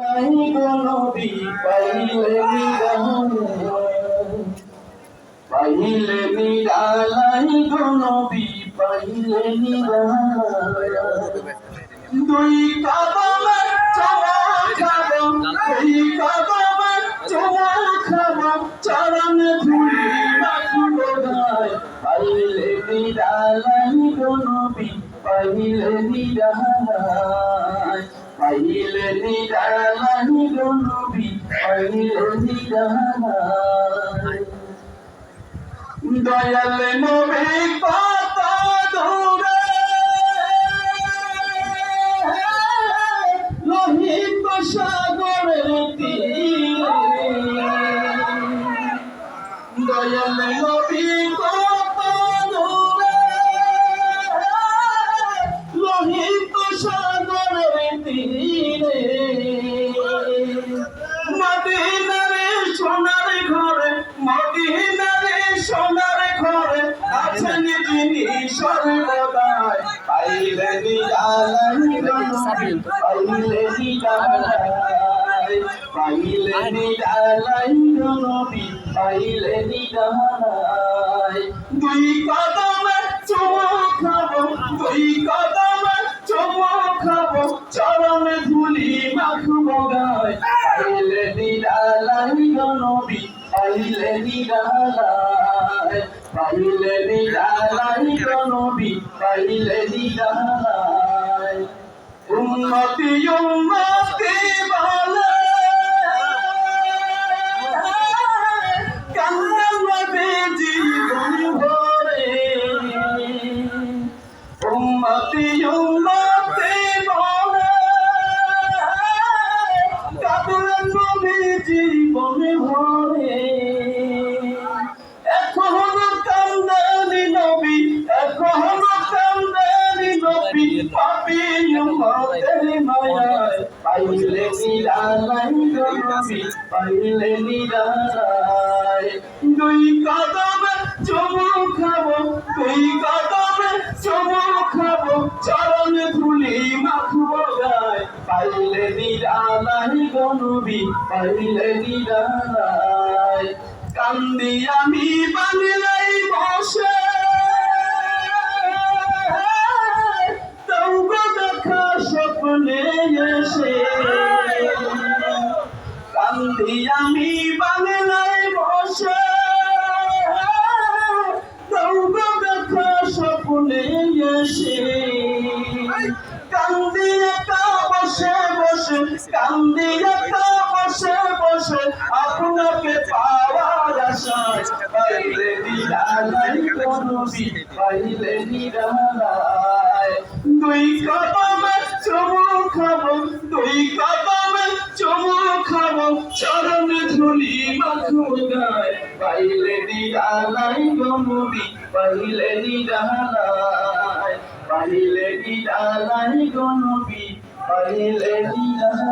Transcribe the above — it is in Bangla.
নাই গো নবী পাইলে নিরালাই গো নবী পাইলে নিরালাই দুই কদমে চলা খাবো দুই কদমে চলা খাবো চরণ ধুলি মাখবো গায় পাইলে নিরালাই গো নবী পাইলে নিরালাই পাইলে নিরালাই গো নবী পাইলে নিরালাই দয়াল নবী কত দূরে লোহিত সাগরের তীরে দয়াল নবী কত দূরে লোহিত সাগরের তীরে মদিনারে সোনার ঘরে মদিনারে সোনার ঘরে আছেন যিনি সর্বদাই পাইলে নিরালাই পাইলে নিরালাই পাইলে নিরালাই নবী পাইলে নিরালাই দুই কদমে চুমু খাবো দুই কদমে চুমু খাবো চরণে ধুলি মাখবো গায় পাইলে নিরালাই নবী পাইলে নিরালাই পাইলে নিরালাই নবী পাইলে নিরালাই উম্মতি উম্মতি বলে কান্না নবী জীবন ভরে উম্মতি উম্মতি বলে কান্না নবী জীবন ভরে এখনো কান্দানি নবী এখনো কান্দানি নবী পাপী উম্মতের মায়ায় পাইলে নিরালাই নবী পাইলে নিরালাই দুই কদমে চুমু খাবো দুই কদমে চুমু খাবো চরণ ধুলি মাখবো গায় পাইলে নিরালাই নবী পাইলে নিরালাই কান্দি আমি বাংলায় বসে তবু দেখা স্বপ্নে এসে কান্দি আমি বাংলায় বসে তবু দেখা স্বপ্নে এসে কান্দি একা বসে বসে কান্দি একা বসে বসে আপনাকে পাওয়ার আশায় পাইলে নিরালাই নবী পাইলে নিরালাই দুই কদমে চুমু খাবো দুই কদমে চুমু খাবো চরণে ধুলি মাখবো গায় পাইলে নিরালাই নবী পাইলে নিরালাই পাইলে নিরালাই নবী পাইলে নিরালাই